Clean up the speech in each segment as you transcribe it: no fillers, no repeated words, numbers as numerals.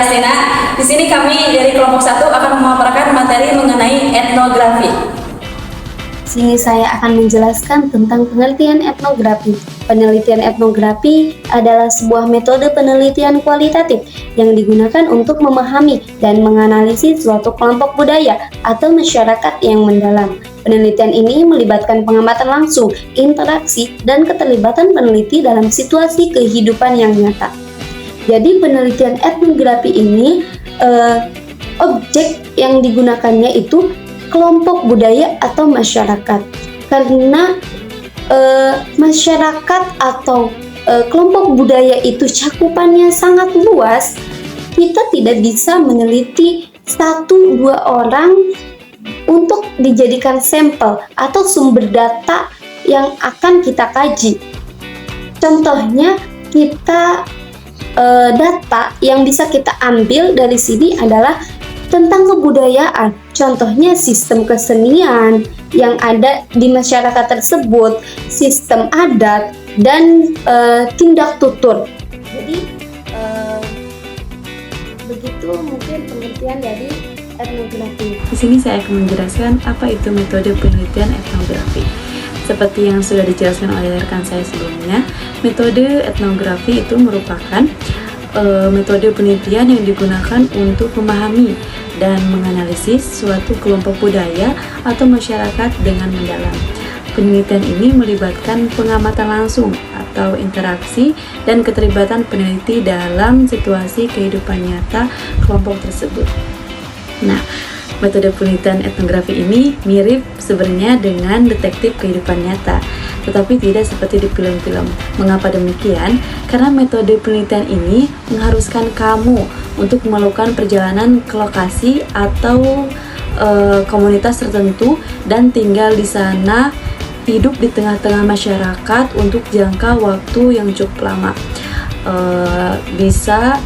saya Astena. Di sini kami dari kelompok 1 akan memaparkan materi mengenai etnografi. Sini saya akan menjelaskan tentang penelitian etnografi. Penelitian etnografi adalah sebuah metode penelitian kualitatif yang digunakan untuk memahami dan menganalisis suatu kelompok budaya atau masyarakat yang mendalam. Penelitian ini melibatkan pengamatan langsung, interaksi, dan keterlibatan peneliti dalam situasi kehidupan yang nyata. Jadi penelitian etnografi ini objek yang digunakannya itu kelompok budaya atau masyarakat, karena masyarakat atau kelompok budaya itu cakupannya sangat luas. Kita tidak bisa meneliti 1-2 orang untuk dijadikan sampel atau sumber data yang akan kita kaji. Contohnya kita data yang bisa kita ambil dari sini adalah tentang kebudayaan, contohnya sistem kesenian yang ada di masyarakat tersebut, sistem adat, dan tindak tutur. Jadi begitu mungkin pengertian dari etnografi. Di sini saya akan menjelaskan apa itu metode penelitian etnografi. Seperti yang sudah dijelaskan oleh rekan saya sebelumnya, metode etnografi itu merupakan metode penelitian yang digunakan untuk memahami dan menganalisis suatu kelompok budaya atau masyarakat dengan mendalam. Penelitian ini melibatkan pengamatan langsung atau interaksi dan keterlibatan peneliti dalam situasi kehidupan nyata kelompok tersebut. Nah, metode penelitian etnografi ini mirip sebenarnya dengan detektif kehidupan nyata, tetapi tidak seperti di film-film. Mengapa demikian? Karena metode penelitian ini mengharuskan kamu untuk melakukan perjalanan ke lokasi atau komunitas tertentu dan tinggal di sana, hidup di tengah-tengah masyarakat untuk jangka waktu yang cukup lama, bisa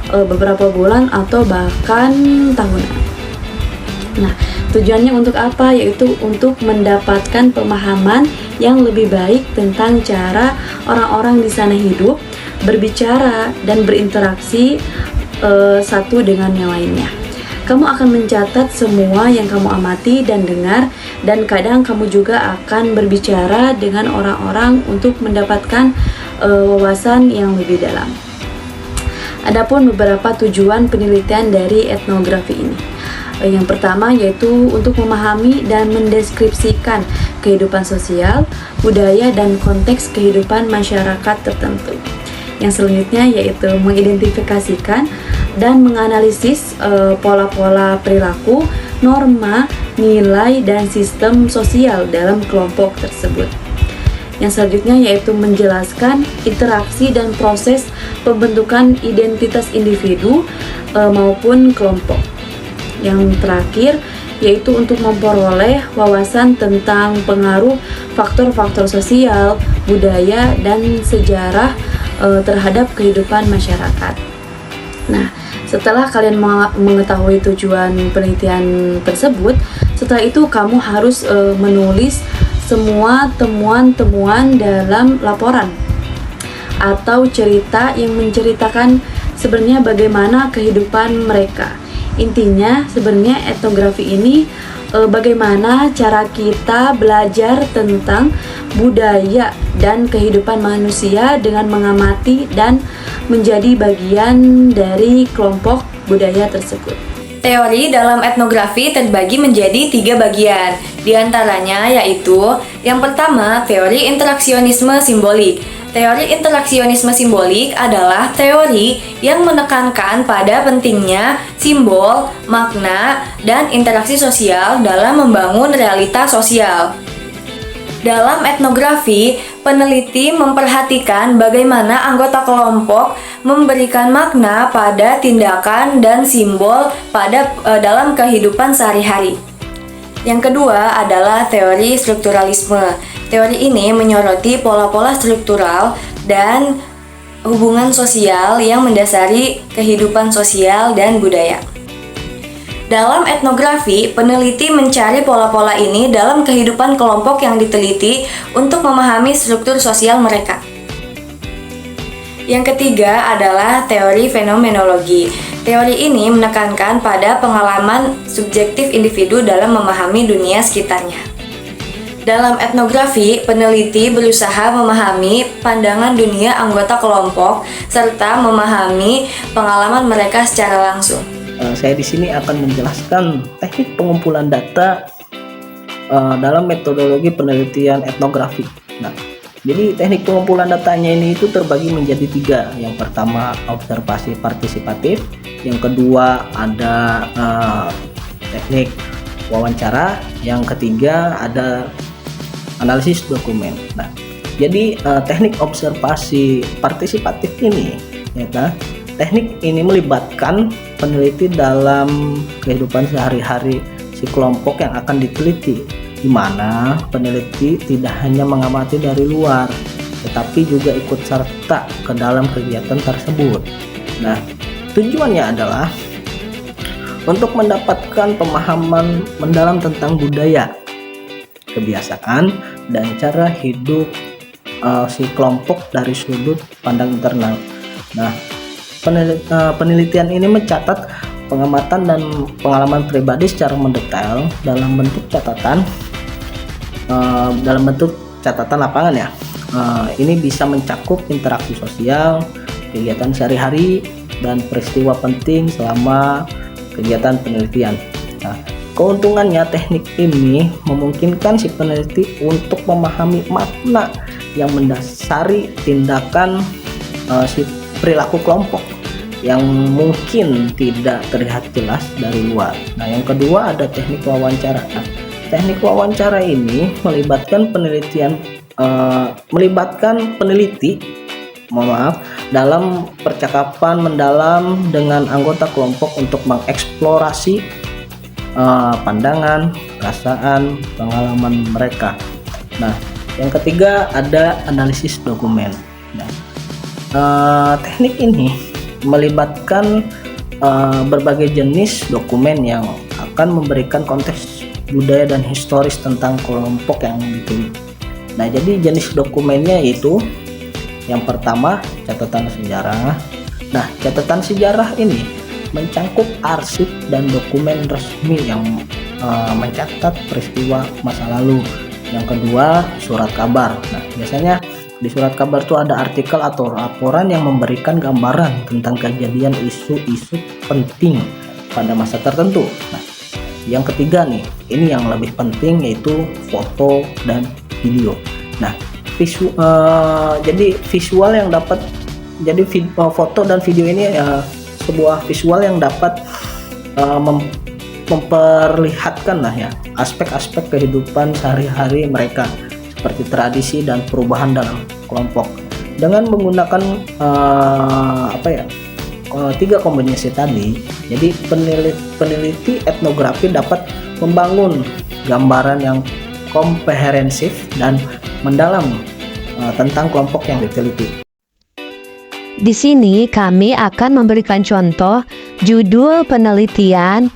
beberapa bulan atau bahkan tahunan. Nah, tujuannya untuk apa? Yaitu untuk mendapatkan pemahaman yang lebih baik tentang cara orang-orang di sana hidup, berbicara, dan berinteraksi satu dengan yang lainnya. Kamu akan mencatat semua yang kamu amati dan dengar, dan kadang kamu juga akan berbicara dengan orang-orang untuk mendapatkan wawasan yang lebih dalam. Adapun beberapa tujuan penelitian dari etnografi ini. Yang pertama yaitu untuk memahami dan mendeskripsikan kehidupan sosial, budaya, dan konteks kehidupan masyarakat tertentu. Yang selanjutnya yaitu mengidentifikasikan dan menganalisis pola-pola perilaku, norma, nilai, dan sistem sosial dalam kelompok tersebut. Yang selanjutnya yaitu menjelaskan interaksi dan proses pembentukan identitas individu maupun kelompok. Yang terakhir yaitu untuk memperoleh wawasan tentang pengaruh faktor-faktor sosial, budaya, dan sejarah terhadap kehidupan masyarakat. Nah, setelah kalian mengetahui tujuan penelitian tersebut, setelah itu kamu harus menulis semua temuan-temuan dalam laporan atau cerita yang menceritakan sebenarnya bagaimana kehidupan mereka. Intinya sebenarnya etnografi ini bagaimana cara kita belajar tentang budaya dan kehidupan manusia dengan mengamati dan menjadi bagian dari kelompok budaya tersebut. Teori dalam etnografi terbagi menjadi 3 bagian. Di antaranya yaitu yang pertama, teori interaksionisme simbolik. Teori interaksionisme simbolik adalah teori yang menekankan pada pentingnya simbol, makna, dan interaksi sosial dalam membangun realitas sosial. Dalam etnografi, peneliti memperhatikan bagaimana anggota kelompok memberikan makna pada tindakan dan simbol dalam kehidupan sehari-hari. Yang kedua adalah teori strukturalisme. Teori ini menyoroti pola-pola struktural dan hubungan sosial yang mendasari kehidupan sosial dan budaya. Dalam etnografi, peneliti mencari pola-pola ini dalam kehidupan kelompok yang diteliti untuk memahami struktur sosial mereka. Yang ketiga adalah teori fenomenologi. Teori ini menekankan pada pengalaman subjektif individu dalam memahami dunia sekitarnya. Dalam etnografi, peneliti berusaha memahami pandangan dunia anggota kelompok serta memahami pengalaman mereka secara langsung. Saya di sini akan menjelaskan teknik pengumpulan data dalam metodologi penelitian etnografi. Nah, jadi teknik pengumpulan datanya ini itu terbagi menjadi 3. Yang pertama observasi partisipatif, yang kedua ada teknik wawancara, yang ketiga ada analisis dokumen. Nah, jadi teknik observasi partisipatif ini, ya, teknik ini melibatkan peneliti dalam kehidupan sehari-hari si kelompok yang akan diteliti, di mana peneliti tidak hanya mengamati dari luar, tetapi juga ikut serta ke dalam kegiatan tersebut. Nah, tujuannya adalah untuk mendapatkan pemahaman mendalam tentang budaya, kebiasaan, dan cara hidup si kelompok dari sudut pandang internal. Nah, penelitian ini mencatat pengamatan dan pengalaman pribadi secara mendetail dalam bentuk catatan lapangan ya. Ini bisa mencakup interaksi sosial, kegiatan sehari-hari, dan peristiwa penting selama kegiatan penelitian. Nah, keuntungannya teknik ini memungkinkan si peneliti untuk memahami makna yang mendasari tindakan si perilaku kelompok yang mungkin tidak terlihat jelas dari luar. Nah, yang kedua ada teknik wawancara. Nah, teknik wawancara ini melibatkan peneliti dalam percakapan mendalam dengan anggota kelompok untuk mengeksplorasi pandangan, perasaan, pengalaman mereka. Nah, yang ketiga ada analisis dokumen. Nah, teknik ini melibatkan berbagai jenis dokumen yang akan memberikan konteks budaya dan historis tentang kelompok yang diteliti. Nah, jadi jenis dokumennya itu yang pertama catatan sejarah. Nah, catatan sejarah ini mencakup arsip dan dokumen resmi yang mencatat peristiwa masa lalu. Yang kedua, surat kabar. Nah, biasanya di surat kabar itu ada artikel atau laporan yang memberikan gambaran tentang kejadian isu-isu penting pada masa tertentu. Nah, yang ketiga nih, ini yang lebih penting yaitu foto dan video. Nah, foto dan video ini sebuah visual yang dapat memperlihatkan lah ya aspek-aspek kehidupan sehari-hari mereka, seperti tradisi dan perubahan dalam kelompok. Dengan menggunakan 3 kombinasi tadi, jadi peneliti etnografi dapat membangun gambaran yang komprehensif dan mendalam tentang kelompok yang diteliti. Di sini kami akan memberikan contoh judul penelitian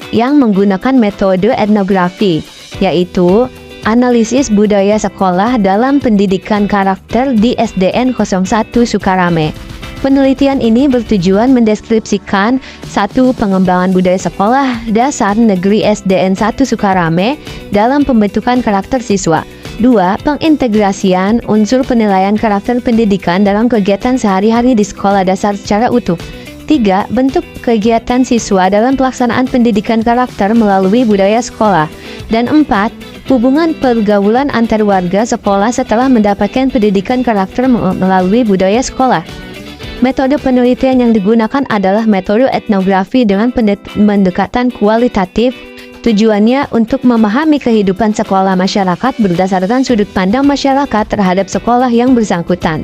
yang menggunakan metode etnografi, yaitu Analisis Budaya Sekolah dalam Pendidikan Karakter di SDN 01 Sukarame. Penelitian ini bertujuan mendeskripsikan 1. Pengembangan budaya sekolah dasar negeri SDN 1 Sukarame dalam pembentukan karakter siswa. 2. Pengintegrasian unsur penilaian karakter pendidikan dalam kegiatan sehari-hari di sekolah dasar secara utuh. 3. Bentuk kegiatan siswa dalam pelaksanaan pendidikan karakter melalui budaya sekolah. Dan 4. Hubungan pergaulan antar warga sekolah setelah mendapatkan pendidikan karakter melalui budaya sekolah. Metode penelitian yang digunakan adalah metode etnografi dengan pendekatan kualitatif. Tujuannya untuk memahami kehidupan sekolah masyarakat berdasarkan sudut pandang masyarakat terhadap sekolah yang bersangkutan.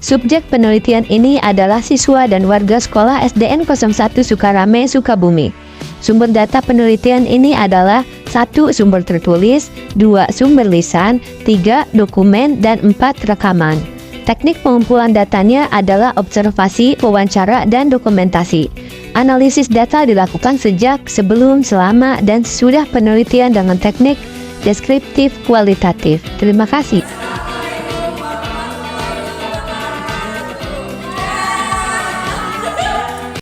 Subjek penelitian ini adalah siswa dan warga sekolah SDN 01 Sukarame, Sukabumi. Sumber data penelitian ini adalah 1. Sumber tertulis, 2. Sumber lisan, 3. Dokumen, dan 4. Rekaman. Teknik pengumpulan datanya adalah observasi, wawancara, dan dokumentasi. Analisis data dilakukan sejak, sebelum, selama, dan sesudah penelitian dengan teknik deskriptif kualitatif. Terima kasih.